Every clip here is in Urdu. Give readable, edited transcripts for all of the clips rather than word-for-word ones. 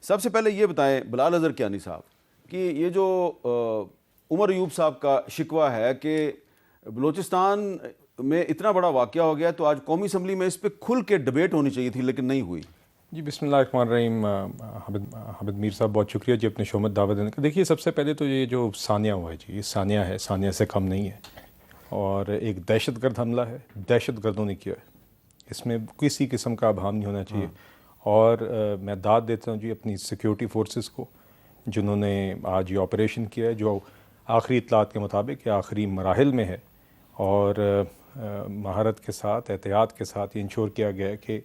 سب سے پہلے یہ بتائیں بلال اظہر کیانی صاحب کہ یہ جو عمر ایوب صاحب کا شکوہ ہے کہ بلوچستان میں اتنا بڑا واقعہ ہو گیا تو آج قومی اسمبلی میں اس پہ کھل کے ڈبیٹ ہونی چاہیے تھی لیکن نہیں ہوئی. جی بسم اللہ الرحمن الرحیم. حامد میر صاحب بہت شکریہ جی اپنے شو میں دعوت دینے کا. دیکھیے سب سے پہلے تو یہ جو ثانیہ ہوا ہے جی یہ ثانیہ ہے, ثانیہ سے کم نہیں ہے اور ایک دہشت گرد حملہ ہے, دہشت گردوں نے کیا ہے, اس میں کسی قسم کا ابہام نہیں ہونا چاہیے. اور میں داد دیتا ہوں جی اپنی سیکیورٹی فورسز کو جنہوں نے آج یہ آپریشن کیا ہے جو آخری اطلاعات کے مطابق یہ آخری مراحل میں ہے اور مہارت کے ساتھ احتیاط کے ساتھ یہ انشور کیا گیا ہے کہ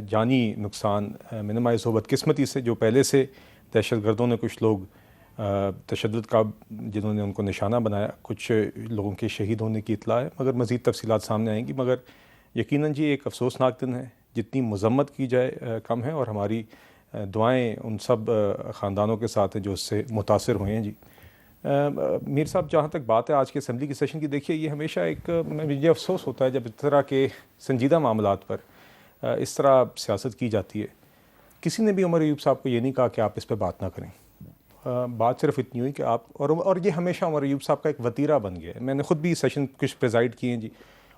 جانی نقصان منیمائز ہو. بدقسمتی سے جو پہلے سے دہشت گردوں نے کچھ لوگ تشدد کا جنہوں نے ان کو نشانہ بنایا, کچھ لوگوں کے شہید ہونے کی اطلاع ہے مگر مزید تفصیلات سامنے آئیں گی. مگر یقیناً جی ایک افسوسناک دن ہے, جتنی مذمت کی جائے کم ہے اور ہماری دعائیں ان سب خاندانوں کے ساتھ ہیں جو اس سے متاثر ہوئے ہیں. جی میر صاحب جہاں تک بات ہے آج کے اسمبلی کی سیشن کی, دیکھیے یہ ہمیشہ ایک مجھے افسوس ہوتا ہے جب اس طرح کے سنجیدہ معاملات پر اس طرح سیاست کی جاتی ہے. کسی نے بھی عمر ایوب صاحب کو یہ نہیں کہا کہ آپ اس پہ بات نہ کریں. بات صرف اتنی ہوئی کہ آپ اور یہ ہمیشہ عمر ایوب صاحب کا ایک وتیرہ بن گیا ہے. میں نے خود بھی سیشن کچھ پریزائڈ کیے ہیں جی,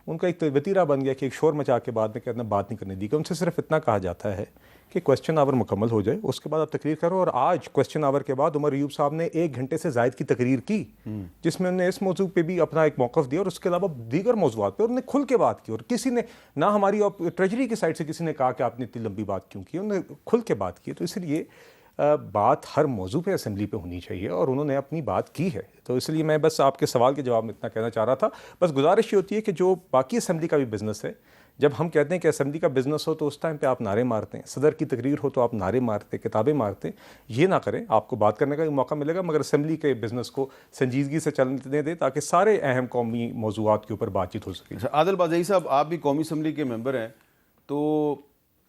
ان کا ایک وتیرہ بن گیا کہ ایک شور مچا کے بعد میں کہنا بات نہیں کرنے دی. کہ ان سے صرف اتنا کہا جاتا ہے کہ کوسچن آور مکمل ہو جائے اس کے بعد آپ تقریر کرو. اور آج کوسچن آور کے بعد عمر ایوب صاحب نے 1 گھنٹے سے زائد کی تقریر کی جس میں انہوں نے اس موضوع پہ بھی اپنا ایک موقف دیا اور اس کے علاوہ دیگر موضوعات پہ انہوں نے کھل کے بات کی. اور کسی نے نہ ہماری ٹریجری کی سائڈ سے کسی نے کہا کہ آپ نے اتنی لمبی بات کیوں کی, انہوں نے کھل کے بات کی. تو اس لیے بات ہر موضوع پہ اسمبلی پہ ہونی چاہیے اور انہوں نے اپنی بات کی ہے. تو اس لیے میں بس آپ کے سوال کے جواب میں اتنا کہنا چاہ رہا تھا. بس گزارش یہ ہوتی ہے کہ جو باقی اسمبلی کا بھی بزنس ہے, جب ہم کہتے ہیں کہ اسمبلی کا بزنس ہو تو اس ٹائم پہ آپ نعرے مارتے ہیں, صدر کی تقریر ہو تو آپ نعرے مارتے ہیں, کتابیں مارتے ہیں. یہ نہ کریں, آپ کو بات کرنے کا بھی موقع ملے گا مگر اسمبلی کے بزنس کو سنجیدگی سے چلنے دیں تاکہ سارے اہم قومی موضوعات کے اوپر بات چیت ہو سکے. عادل بازئی صاحب آپ بھی قومی اسمبلی کے ممبر ہیں, تو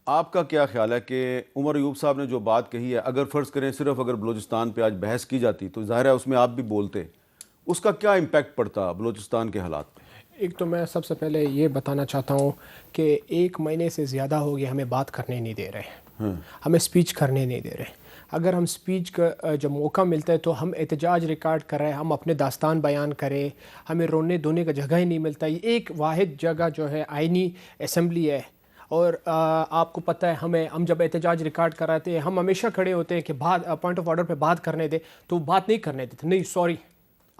آپ کا کیا خیال ہے کہ عمر ایوب صاحب نے جو بات کہی ہے, اگر فرض کریں صرف اگر بلوچستان پہ آج بحث کی جاتی تو ظاہر ہے اس میں آپ بھی بولتے, اس کا کیا امپیکٹ پڑتا بلوچستان کے حالات پہ؟ ایک تو میں سب سے پہلے یہ بتانا چاہتا ہوں کہ 1 مہینے سے زیادہ ہو گیا ہمیں بات کرنے نہیں دے رہے, ہمیں سپیچ کرنے نہیں دے رہے. اگر ہم سپیچ کا جب موقع ملتا ہے تو ہم احتجاج ریکارڈ کر رہے ہیں, ہم اپنے داستان بیان کریں, ہمیں رونے دھونے کا جگہ ہی نہیں ملتا. یہ ایک واحد جگہ جو ہے آئینی اسمبلی ہے. اور آپ کو پتہ ہے ہم جب احتجاج ریکارڈ کراتے ہیں ہم ہمیشہ کھڑے ہوتے ہیں کہ پوائنٹ آف آرڈر پہ بات کرنے دیں, تو بات نہیں کرنے دیتے. نہیں سوری,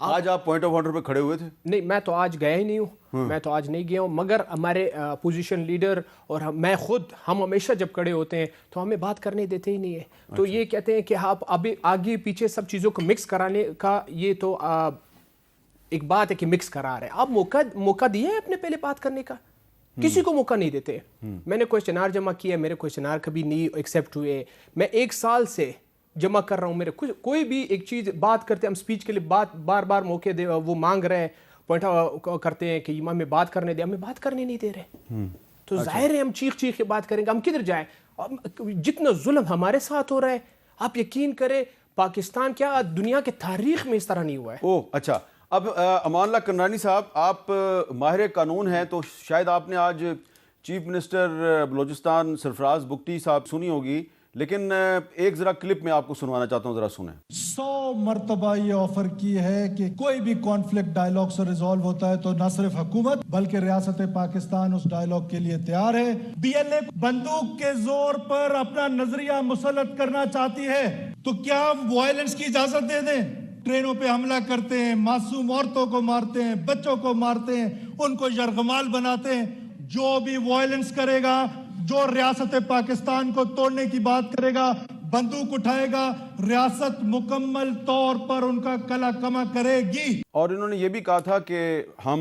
آج آپ پوائنٹ آف آرڈر پہ کھڑے ہوئے تھے؟ نہیں, میں تو آج گیا ہی نہیں ہوں, میں تو آج نہیں گیا ہوں. مگر ہمارے اپوزیشن لیڈر اور میں خود ہم ہمیشہ جب کھڑے ہوتے ہیں تو ہمیں بات کرنے دیتے ہی نہیں ہے. تو یہ کہتے ہیں کہ آپ ابھی آگے پیچھے سب چیزوں کو مکس کرانے کا, یہ تو ایک بات ہے کہ مکس کرا رہے ہیں. آپ موقع دیا ہے اپنے پہلے بات کرنے کا, کسی کو موقع نہیں دیتے. میں نے کوئسچنار جمع کیا, میرے کوئسچنار کبھی نہیں ایکسیپٹ ہوئے. میں 1 سال سے جمع کر رہا ہوں, میرے کوئی بھی ایک چیز بات کرتے ہم اسپیچ کے لیے بار بار موقع دے, وہ مانگ رہے ہیں پوائنٹ کرتے ہیں کہ ہمیں بات کرنے دیں, ہمیں بات کرنے نہیں دے رہے. تو ظاہر ہے ہم چیخ کے بات کریں گے, ہم کدھر جائیں؟ جتنا ظلم ہمارے ساتھ ہو رہا ہے آپ یقین کریں پاکستان کیا دنیا کے تاریخ میں اس طرح نہیں ہوا ہے. اچھا, اب امان اللہ کرنانی صاحب آپ ماہر قانون ہیں تو شاید آپ نے آج چیف منسٹر بلوچستان سرفراز بگٹی صاحب سنی ہوگی, لیکن ایک ذرا کلپ میں آپ کو سنوانا چاہتا ہوں, ذرا سنیں. 100 مرتبہ یہ آفر کی ہے کہ کوئی بھی کانفلکٹ ڈائیلاگ سے ریزالو ہوتا ہے تو نہ صرف حکومت بلکہ ریاست پاکستان اس ڈائیلاگ کے لیے تیار ہے. بی ایل اے بندوق کے زور پر اپنا نظریہ مسلط کرنا چاہتی ہے تو کیا ہم وائلنس کی اجازت دے دیں؟ ٹرینوں پہ حملہ کرتے ہیں, معصوم عورتوں کو مارتے ہیں, بچوں کو مارتے ہیں, ان کو یرغمال بناتے ہیں. جو بھی وائلنس کرے گا, جو ریاست پاکستان کو توڑنے کی بات کرے گا, بندوق اٹھائے گا, ریاست مکمل طور پر ان کا کلا کما کرے گی. اور انہوں نے یہ بھی کہا تھا کہ ہم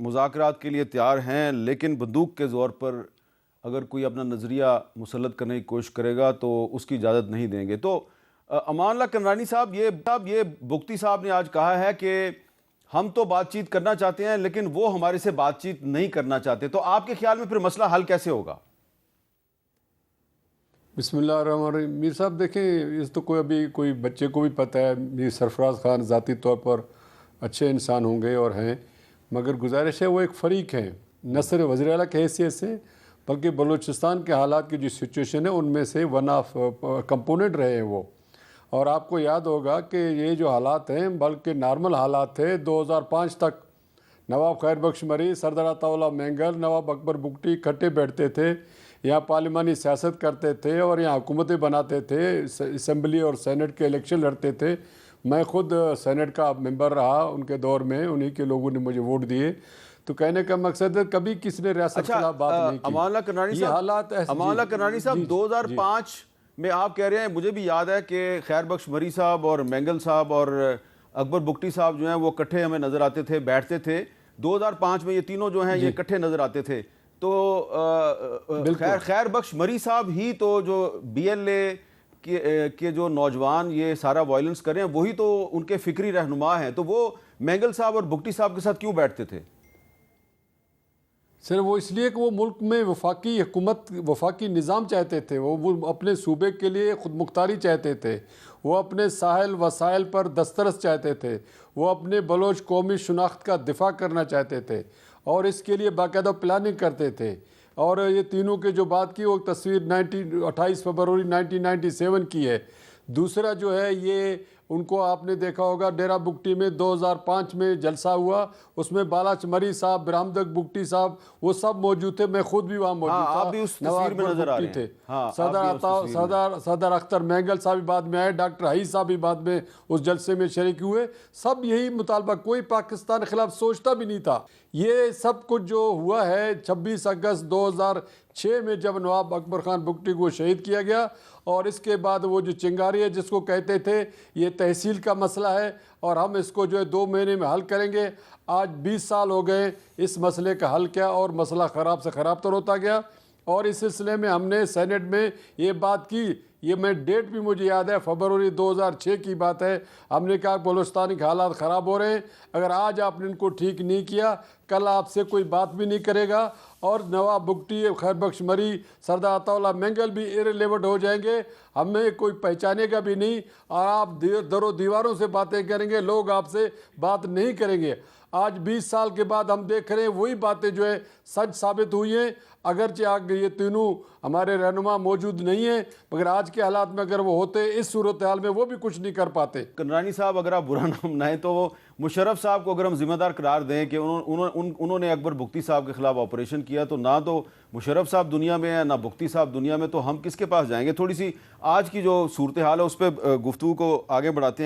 مذاکرات کے لیے تیار ہیں لیکن بندوق کے زور پر اگر کوئی اپنا نظریہ مسلط کرنے کی کوشش کرے گا تو اس کی اجازت نہیں دیں گے. تو امان اللہ کرنانی صاحب یہ بگٹی صاحب نے آج کہا ہے کہ ہم تو بات چیت کرنا چاہتے ہیں لیکن وہ ہمارے سے بات چیت نہیں کرنا چاہتے. تو آپ کے خیال میں پھر مسئلہ حل کیسے ہوگا؟ بسم اللہ الرحمن الرحیم. میر صاحب دیکھیں, اس تو کوئی بچے کو بھی پتہ ہے میر سرفراز خان ذاتی طور پر اچھے انسان ہوں گے اور ہیں, مگر گزارش ہے وہ ایک فریق ہیں, نہ صرف وزیر اعلیٰ کی حیثیت سے بلکہ بلوچستان کے حالات کی جو سچویشن ہے ان میں سے ون آف کمپوننٹ رہے ہیں وہ. اور آپ کو یاد ہوگا کہ یہ جو حالات ہیں بلکہ نارمل حالات تھے 2005 تک. نواب خیر بخش مری، سردار عطا اللہ مینگل، نواب اکبر بگٹی اکٹھے بیٹھتے تھے، یہاں پارلیمانی سیاست کرتے تھے اور یہاں حکومتیں بناتے تھے، اسمبلی اور سینٹ کے الیکشن لڑتے تھے. میں خود سینٹ کا ممبر رہا ان کے دور میں، انہی کے لوگوں نے مجھے ووٹ دیے. تو کہنے کا مقصد ہے کبھی کسی نے ریاست کے خلاف بات نہیں کی. امان اللہ کرنانی یہ حالات امان اللہ کرنانی صاحب 2005 میں آپ کہہ رہے ہیں، مجھے بھی یاد ہے کہ خیر بخش مری صاحب اور مینگل صاحب اور اکبر بگٹی صاحب جو ہیں وہ اکٹھے ہمیں نظر آتے تھے، بیٹھتے تھے. 2005 میں یہ تینوں جو ہیں یہ اکٹھے نظر آتے تھے. تو خیر بخش مری صاحب ہی تو جو بی ایل اے کے جو نوجوان یہ سارا وائلنس کر رہے ہیں وہی تو ان کے فکری رہنما ہیں. تو وہ مینگل صاحب اور بگٹی صاحب کے ساتھ کیوں بیٹھتے تھے؟ سر وہ اس لیے کہ وہ ملک میں وفاقی حکومت، وفاقی نظام چاہتے تھے. وہ اپنے صوبے کے لیے خود مختاری چاہتے تھے. وہ اپنے ساحل وسائل پر دسترس چاہتے تھے. وہ اپنے بلوچ قومی شناخت کا دفاع کرنا چاہتے تھے اور اس کے لیے باقاعدہ پلاننگ کرتے تھے. اور یہ تینوں کے جو بات کی وہ تصویر 28 فروری 1997 کی ہے. دوسرا جو ہے یہ ان کو آپ نے دیکھا ہوگا ڈیرہ بگٹی میں 2005 میں جلسہ ہوا، اس میں بالاچ مری صاحب، برہمدک بگٹی صاحب وہ سب موجود تھے. میں خود بھی وہاں موجود تھا. آپ بھی اس تصویر میں نظر آ رہے ہیں. صدر اختر مینگل صاحب بھی بعد میں آئے، ڈاکٹر حئی صاحب بھی بعد میں اس جلسے میں شریک ہوئے. سب یہی مطالبہ، کوئی پاکستان کے خلاف سوچتا بھی نہیں تھا. یہ سب کچھ جو ہوا ہے 26 اگست 2006 میں جب نواب اکبر خان بگٹی کو شہید کیا گیا، اور اس کے بعد وہ جو چنگاری ہے جس کو کہتے تھے یہ تحصیل کا مسئلہ ہے اور ہم اس کو جو ہے 2 مہینے میں حل کریں گے. آج 20 سال ہو گئے اس مسئلے کا حل کیا اور مسئلہ خراب سے خراب تر ہوتا گیا. اور اس سلسلے میں ہم نے سینٹ میں یہ بات کی، یہ میں ڈیٹ بھی مجھے یاد ہے، فروری 2006 کی بات ہے. ہم نے کہا بلوچستان کے حالات خراب ہو رہے ہیں، اگر آج آپ نے ان کو ٹھیک نہیں کیا کل آپ سے کوئی بات بھی نہیں کرے گا. اور نواب بگٹی، خیر بخش مری، سردار عطا اللہ مینگل بھی ایرلیونٹ ہو جائیں گے، ہمیں کوئی پہچانے گا بھی نہیں. اور آپ در و دیواروں سے باتیں کریں گے، لوگ آپ سے بات نہیں کریں گے. آج 20 سال کے بعد ہم دیکھ رہے ہیں وہی باتیں جو ہے سچ ثابت ہوئی ہیں. اگرچہ آگے یہ تینوں ہمارے رہنما موجود نہیں ہیں، مگر آج کے حالات میں اگر وہ ہوتے اس صورتحال میں وہ بھی کچھ نہیں کر پاتے. کرنانی صاحب اگر آپ برا نہ منائیں تو وہ مشرف صاحب کو اگر ہم ذمہ دار قرار دیں کہ انہوں نے اکبر بگٹی صاحب کے خلاف آپریشن کیا، تو نہ تو مشرف صاحب دنیا میں ہیں نہ بگٹی صاحب دنیا میں، تو ہم کس کے پاس جائیں گے؟ تھوڑی سی آج کی جو صورتحال ہے اس پہ گفتگو کو آگے بڑھاتے ہیں.